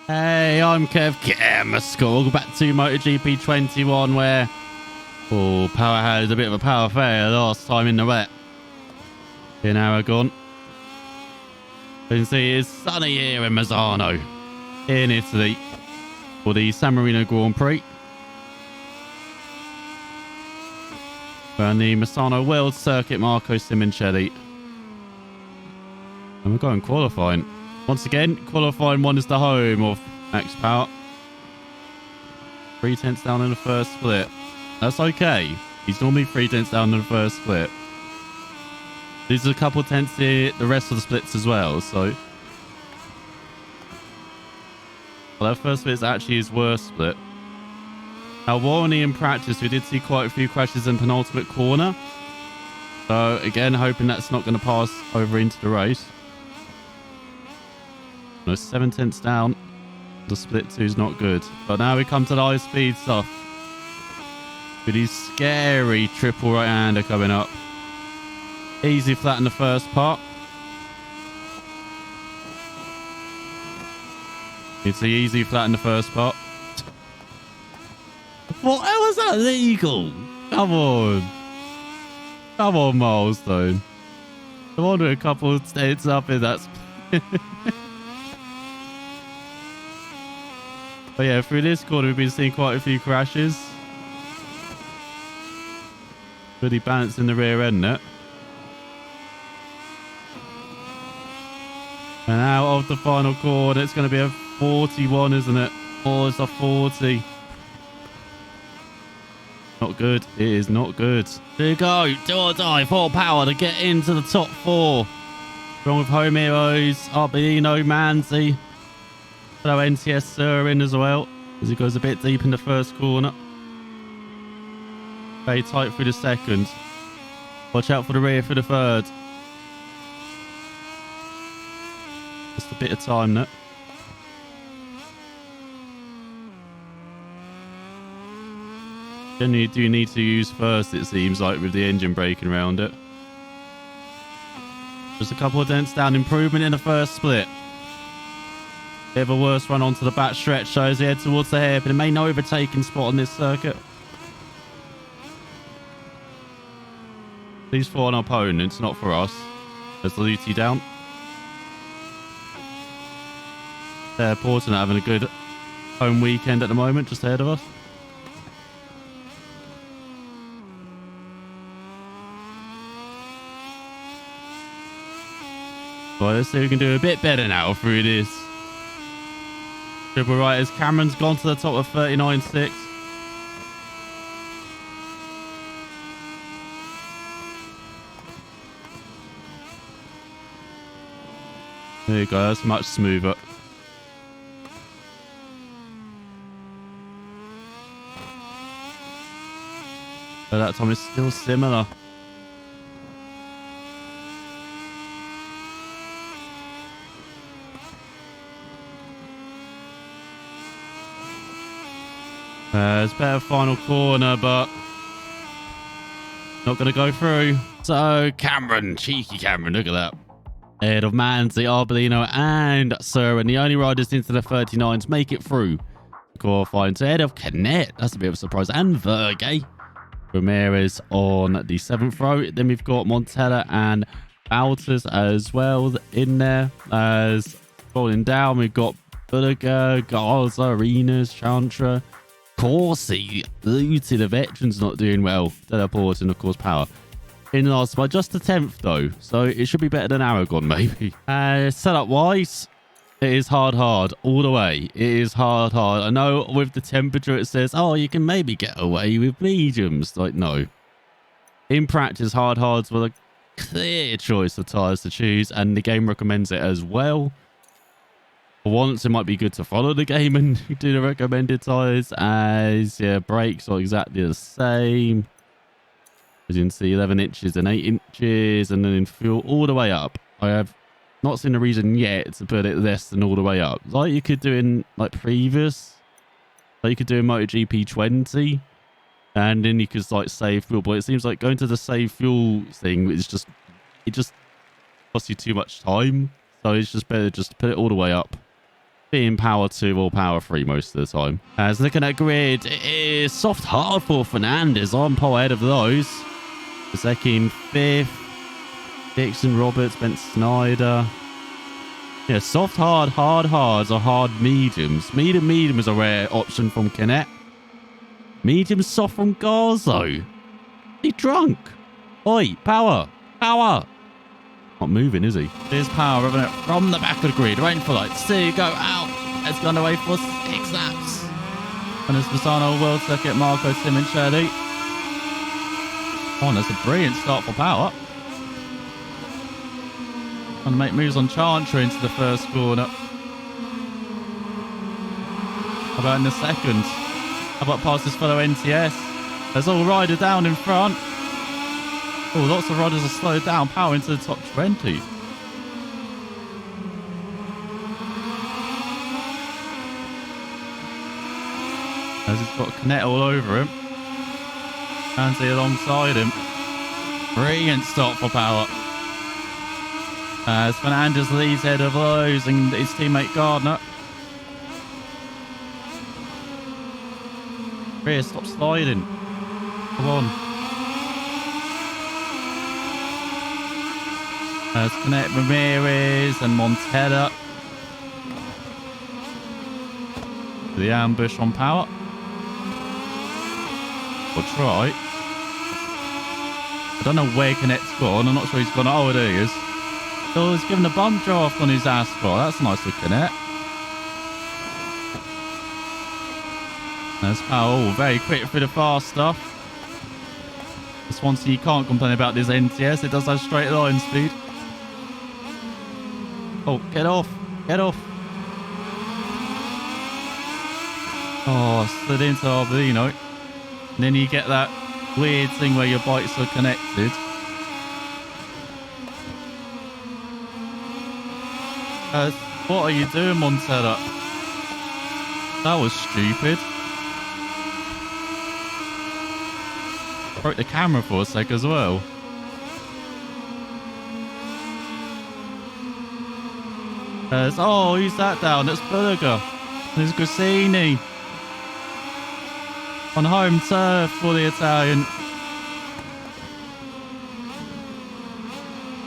Hey, I'm Kev Chemical. Welcome back to MotoGP 21, where Power had a bit of a power failure last time in the wet in Aragon. You can see it's sunny here in Misano, in Italy, for the San Marino Grand Prix. We're on the Misano World Circuit Marco Simoncelli. And we're going qualifying. Once again, qualifying one is the home of Max Power. 3 tenths down in the first split. That's okay. He's normally 3 tenths down in the first split. There's a couple tenths here, the rest of the splits as well, so. Well, that first split is actually his worst split. Now, Warney in practice, we did see quite a few crashes in penultimate corner. So, again, hoping that's not going to pass over into the race. No, 7 tenths down. The split 2 is not good. But now we come to the high speed stuff. With his scary triple right-hander coming up. Easy flat in the first part. It's the easy flat in the first part. What? How was that legal? Come on. Come on, Milestone. I wonder a couple of states up in that. But yeah, through this corner, we've been seeing quite a few crashes. Really balancing the rear end there. And out of the final corner, it's going to be a 41, isn't it? Oh, it's a 40. Not good. It is not good. There you go. Do or die. Full power to get into the top 4. Wrong with home heroes. Arbolino, Manzi. Hello, NTS Sir in as well, as he goes a bit deep in the first corner. Very tight through the second. Watch out for the rear for the third. Just a bit of time there. Generally, you do need to use first, it seems like, with the engine braking around it. Just a couple of dents down. Improvement in the first split. Bit of a worse run onto the back stretch, so as he head towards the hairpin, main overtaking spot on this circuit. These for an opponents, not for us. There's Luti down. They're important having a good home weekend at the moment, just ahead of us. Well, let's see if we can do a bit better now through this. Triple right as Cameron's gone to the top of 39.6. There you go, that's much smoother. But that time is still similar. It's better final corner, but not going to go through. So Cameron, cheeky Cameron, look at that. Ahead of Manzi, Arbolino and Sir, and the only riders into the 39s make it through qualifying. So ahead of Canet, that's a bit of a surprise, and Verge. Ramirez on the 7th row. Then we've got Montella and Baltas as well in there. As falling down, we've got Bulliger, Garza, Arenas, Chantra, Corsi, Luti, the veterans not doing well. Teleporting, of course, Power. In last by just the 10th though, so it should be better than Aragon maybe. Setup wise, it is hard all the way. It is hard. I know with the temperature it says, oh, you can maybe get away with mediums. Like, no. In practice, hards were a clear choice of tyres to choose, and the game recommends it as well. For once, it might be good to follow the game and do the recommended tyres, as yeah, brakes are exactly the same. As you can see, 11 inches and 8 inches, and then in fuel all the way up. I have not seen a reason yet to put it less than all the way up. Like you could do in like previous, like you could do in MotoGP 20, and then you could like save fuel. But it seems like going to the save fuel thing is just, it just costs you too much time. So it's just better just to put it all the way up. being power 2 or power 3 most of the time. As looking at grid, it is soft hard for Fernandez on pole ahead of those. The second, 5th, Dixon Roberts, Ben Snyder. Yeah, soft hard, hard hards or hard mediums. Medium is a rare option from Canet. Medium soft from Garzo. He drunk. Oi, power. Power. Not moving, is he? There's power, isn't it? From the back of the grid. Rain for lights. 2 go out. It's gone away for 6 laps. And it's Misano World Circuit, Marco Simoncelli. Oh, that's a brilliant start for power. Trying to make moves on Chantra into the first corner. How about in the second? How about past his fellow NTS? There's all rider down in front. Oh, lots of riders are slowed down. Power into the top 20. As he's got Canet all over him. Andy alongside him. Brilliant stop for power. As Fernandez leads ahead of those and his teammate Gardner. Rear, stop sliding. Come on. As Canet, Ramirez and Montella. The ambush on power. Or try. I don't know where Canet's gone. I'm not sure he's gone. Oh, there he is. So he's given a bump draft on his asphalt. That's nice of Canet. There's power. Oh, very quick through the fast stuff. This one, so you can't complain about this NTS. It does have straight line speed. Oh, get off. Get off. Oh, slid into Arbolino. And then you get that weird thing where your bikes are connected. What are you doing, Montella? That was stupid. Broke the camera for a sec as well. Oh, who's that down? That's Berger. There's Grassini. On home turf for the Italian.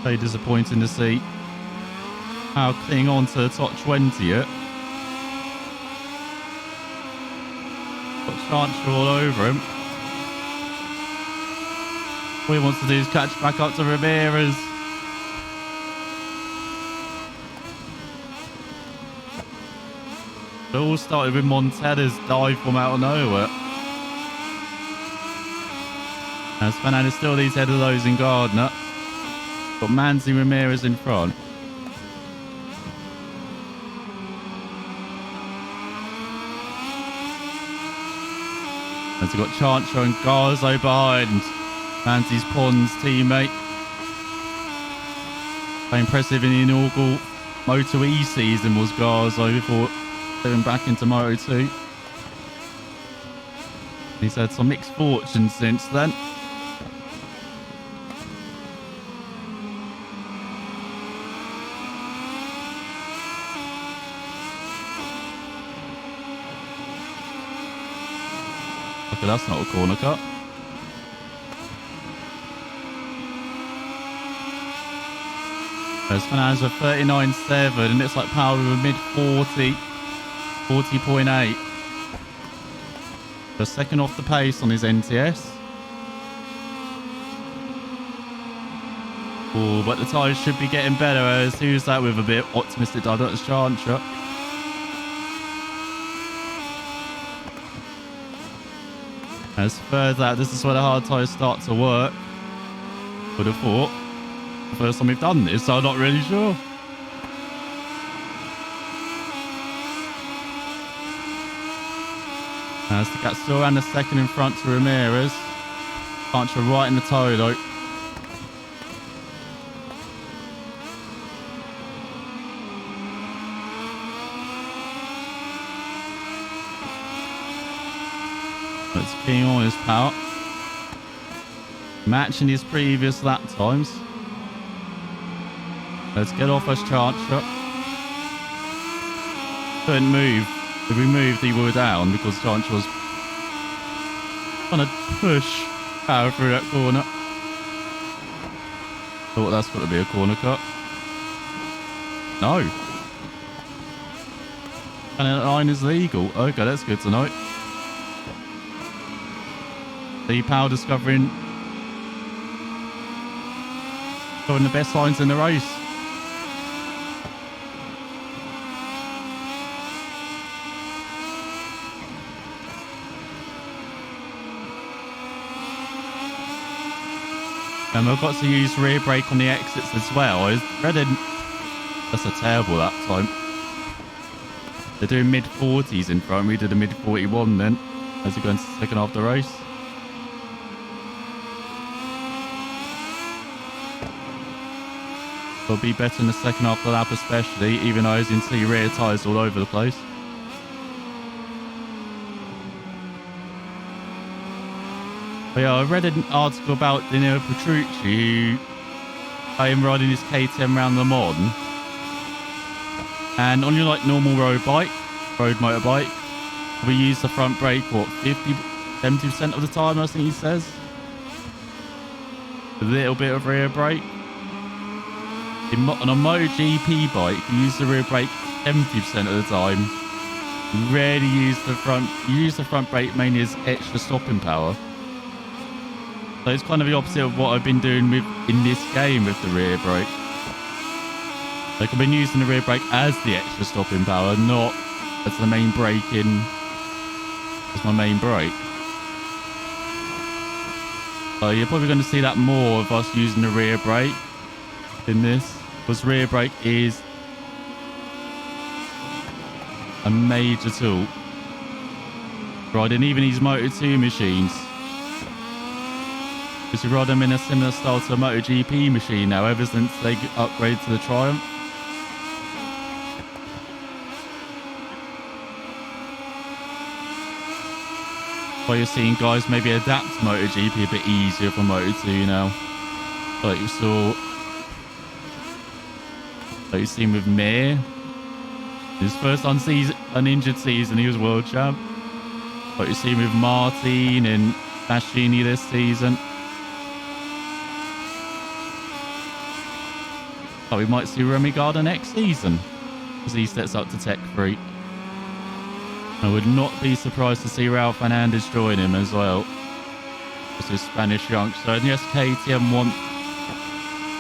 Very disappointing to see how clinging on to the top 20 yet. Got Chantra all over him. All he wants to do is catch back up to Ramirez. It all started with Montella's dive from out of nowhere. As Fernandez still leads ahead of those in Gardner. Got Manzi Ramirez in front. As we've got Chantra and Garzo behind. Manzi's Pons teammate. Very impressive in the inaugural Moto E season was Garzo before going back into Moto 2. He's had some mixed fortune since then. Okay, that's not a corner cut. There's Fernandez with 39.7 and it's like power with a mid 40, 40.8. The second off the pace on his NTS. Oh, but the tyres should be getting better as who's that with a bit optimistic dive? That's Chantra. As further out, this is where the hard tyres start to work. Would have thought. The first time we've done this, so I'm not really sure. As the gap still around the second in front to Ramirez. Chantra right in the toe though. That's keying on his power. Matching his previous lap times. Let's get off as Chantra. couldn't move. If we moved, he were down because Chance was trying to push power through that corner. Thought that's got to be a corner cut. No. And that line is legal. Okay, that's good to know. The power discovering showing the best lines in the race. And we've got to use rear brake on the exits as well. I read in... That's a terrible that time. They're doing mid-40s in front. We did a mid-41 then. As we go into the second half of the race. Will be better in the second half of the lap especially, even though as you can see rear tyres all over the place. But yeah, I read an article about Danilo Petrucci who I am riding his KTM around Le Mans. And on your like normal road motorbike, we use the front brake, what, 70% of the time, I think he says. A little bit of rear brake. On a MotoGP bike, you use the rear brake 70% of the time. You rarely use the front. You use the front brake mainly as extra stopping power. So it's kind of the opposite of what I've been doing in this game with the rear brake. Like I've been using the rear brake as the extra stopping power, not as the main brake as my main brake. So you're probably going to see that more of us using the rear brake in this, because rear brake is a major tool riding even these Moto2 machines. Because you ride them in a similar style to a MotoGP machine now, ever since they upgraded to the Triumph. Well, you're seeing guys maybe adapt to MotoGP a bit easier for Moto2 now. Like you saw, like you've seen with Mir. His first uninjured season, he was world champ. Like you've seen with Martin and Bastianini this season. But we might see Remy Gardner next season as he steps up to Tech 3. I would not be surprised to see Raul Fernandez join him as well. This is Spanish youngster. And yes, KTM want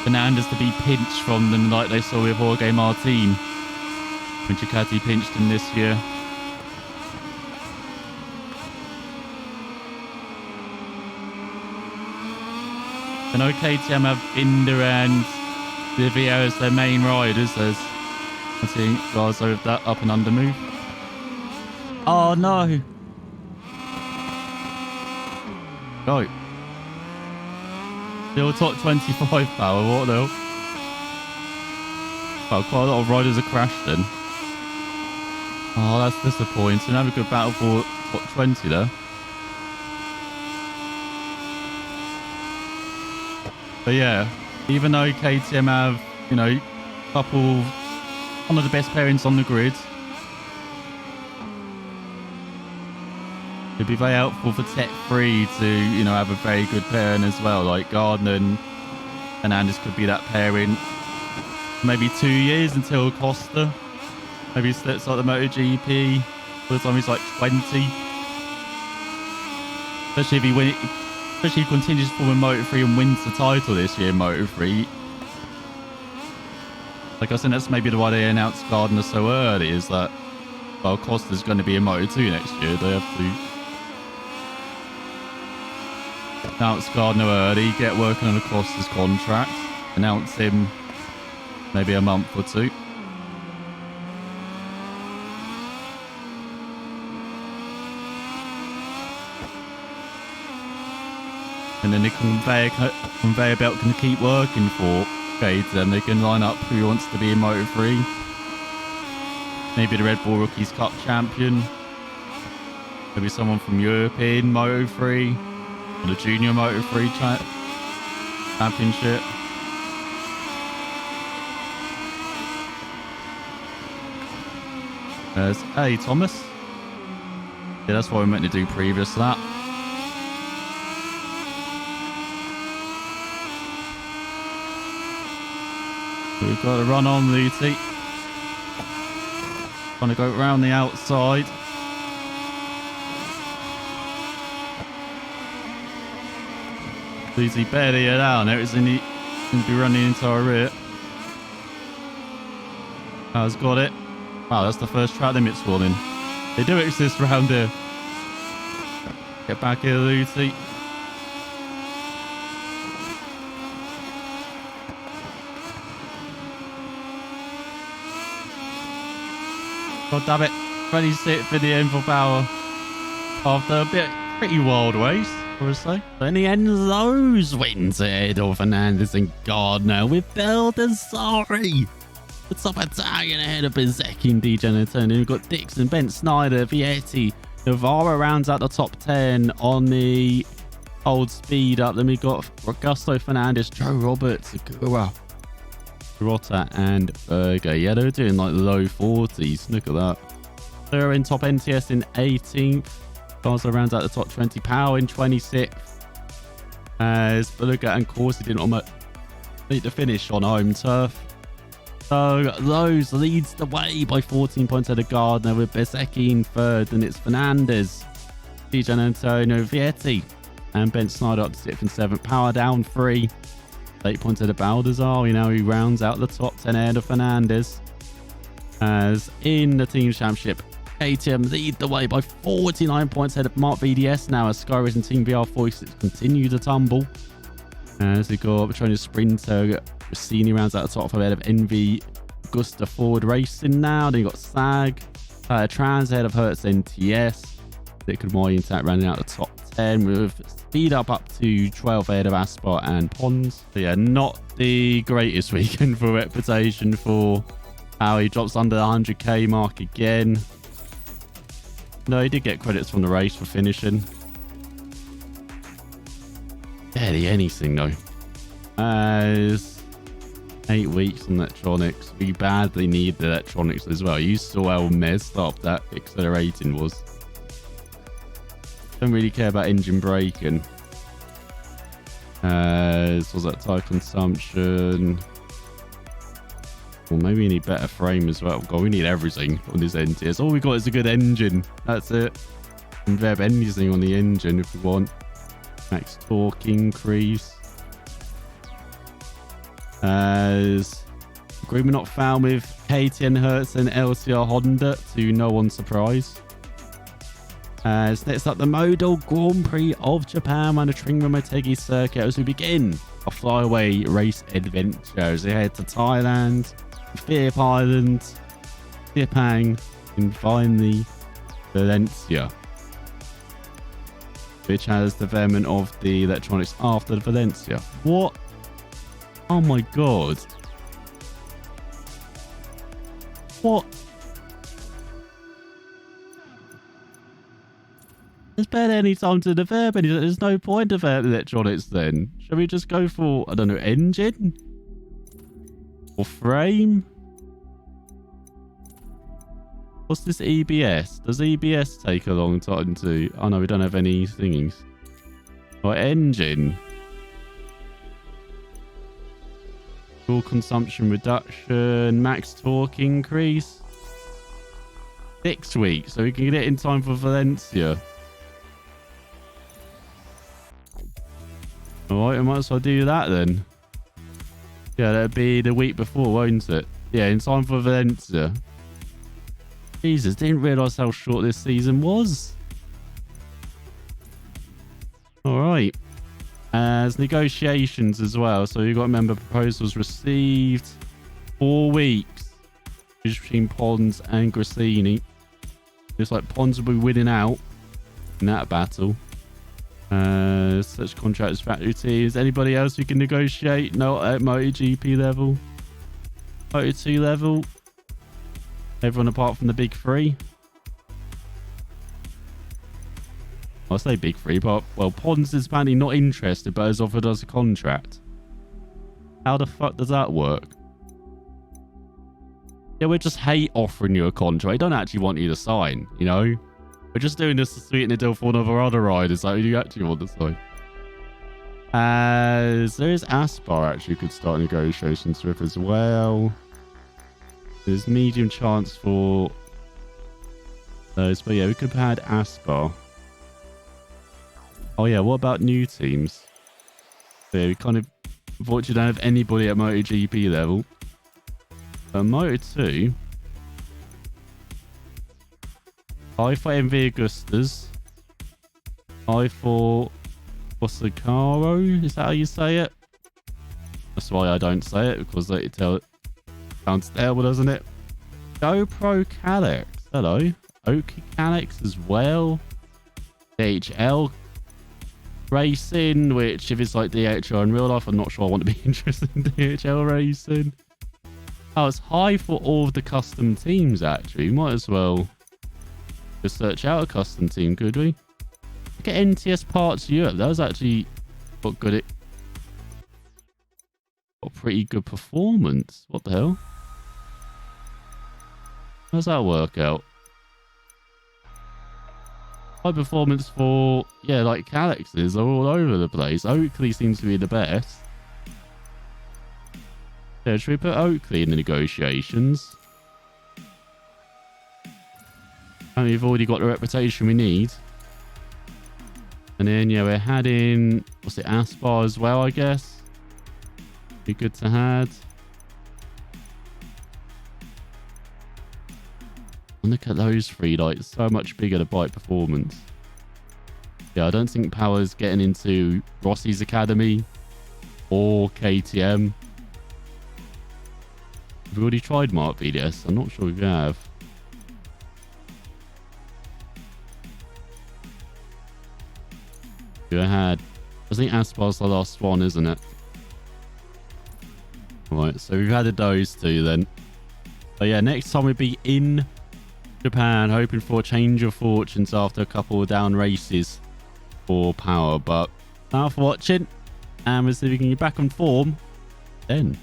Fernandez to be pinched from them like they saw with Jorge Martin when Ducati pinched him this year. I know KTM have Binder and Vivier as their main riders. There's, I think, guys over that up and under move. Oh no! Go. Still top 25 power, what the hell? Well, quite a lot of riders have crashed then. Oh, that's disappointing. Have a good battle for top 20 there. But yeah, even though KTM have, you know, one of the best pairings on the grid, it'd be very helpful for Tech 3 to, you know, have a very good pairing as well. Like Gardner and Fernandez could be that pairing. Maybe 2 years until Costa. Maybe he steps like the MotoGP by the time he's like 20. Especially if he continues to form in Moto3 and wins the title this year in Moto3. Like I said, that's maybe why they announced Gardner so early, is that, well, Costa's going to be in Moto2 next year. They have to announce Gardner early, get working on Costa's contract, announce him maybe a month or two. And then the conveyor belt can keep working for trades, and they can line up who wants to be in Moto3. Maybe the Red Bull Rookies Cup champion. Maybe someone from European Moto3 or the Junior Moto3 championship. There's A. Thomas. Yeah, that's what we meant to do previous to that. We've got to run on, Luty. Trying to go around the outside. Luty barely get down there. It's in the... Going to be running into our rear. Has got it. Wow, that's the first track limits warning. They do exist around here. Get back here, Lucy. God damn it. 26 for the end for power. After a bit pretty wild race, I would say. Then he ends those wins ahead of Fernandez and Gardner with Baldassarre. The top Italian ahead of Bezzecchi and Di Giannantonio. We've got Dixon, Ben Snyder, Vietti. Navarro rounds out the top 10 on the old speed up. Then we've got Augusto Fernandez, Joe Roberts, Segura, Rotta, and Berger. Yeah, they were doing like low 40s. Look at that. They're in top NTS in 18th. Garza rounds out the top 20. Power in 26th. As Berger and Corsi didn't almost need to finish on home turf. So those leads the way by 14 points at the Gardner with Bezzecchi in third. And it's Fernandez, Di Giannantonio, Vietti, and Ben Snyder up to 6th and 7th. Power down 3. 8 points at the Baldassarre. Now he rounds out the top 10 ahead of Fernandez. As in the team championship, KTM lead the way by 49 points ahead of Mark VDS now as Sky Racing Team VR46 continue to tumble. As we go up, trying to sprinter. Rossini rounds out the top ahead of NV Augusta Ford Racing now. Then you got SAG, Trans ahead of Hertz NTS. Liquid Moy Intact rounding out the top 10 with speed up to 12 ahead of Aspart and Pons. So yeah, not the greatest weekend for reputation for how he drops under the 100k mark again. No, he did get credits from the race for finishing. Barely anything though. As 8 weeks on electronics. We badly need the electronics as well. You saw how messed up that accelerating was. Don't really care about engine braking. Was that tire consumption? Well, maybe we need better frame as well. God, we need everything on this NTS. All we got is a good engine. That's it. And rev anything on the engine if we want. Max torque increase. As agreement not found with KTM, Hertz and LCR Honda to no one's surprise. As next up the Moto Grand Prix of Japan and the Tringa Motegi circuit as we begin a flyaway race adventure as they head to Thailand, Phillip Island, Sepang, and finally Valencia, which has development of the electronics after the Valencia. What? Oh my god. What? There's barely any time to develop any. There's no point developing electronics then. Shall we just go for, I don't know, engine? Or frame? What's this EBS? Does EBS take a long time to... Oh no, we don't have any thingies. Or engine. Fuel consumption reduction. Max torque increase. 6 weeks. So we can get it in time for Valencia. Alright, I might as well do that then. Yeah, that'd be the week before, won't it? Yeah, in time for Valencia. Jesus, didn't realise how short this season was. Alright. As negotiations as well. So you've got to remember proposals received 4 weeks between Pons and Grassini. Looks like Pons will be winning out in that battle. Such contracts, factory teams. Anybody else who can negotiate? No, at MotoGP level. Moto2 level. Everyone apart from the big three. I'll say big three, but well, Pons is apparently not interested, but has offered us a contract. How the fuck does that work? Yeah, we just hate offering you a contract. We don't actually want you to sign, you know? We're just doing this to sweeten the deal for one of our other riders that you actually want to sign. As there is Aspar actually could start negotiations with as well. There's medium chance for those, but yeah, we could have had Aspar. Oh yeah, what about new teams? So yeah, we kind of unfortunately don't have anybody at MotoGP level. Moto2, I for MV Augustas, I for Osakaro, is that how you say it? That's why I don't say it, because it sounds terrible, doesn't it? GoPro Calyx, hello. Oki Calyx as well. DHL Racing, which if it's like DHL in real life, I'm not sure I want to be interested in DHL Racing. Oh, it's high for all of the custom teams, actually. Might as well just search out a custom team, could we? Look at NTS Parts Europe. That was actually got pretty good performance. What the hell? How's that work out? High performance for, yeah, like Calyxes are all over the place. Oakley seems to be the best. Yeah, should we put Oakley in the negotiations? And we've already got the reputation we need. And then, yeah, we're having, what's it, Aspar as well, I guess. Be good to have. And look at those three, like, so much bigger the bike performance. Yeah, I don't think Power's getting into Rossi's Academy or KTM. We've already tried Mark VDS. I'm not sure we have. I think Aspar's the last one, isn't it? Right, so we've added those two then. But yeah, next time we'll be in Japan, hoping for a change of fortunes after a couple of down races for Power. But thanks for watching, and we'll see if we can get back on form then.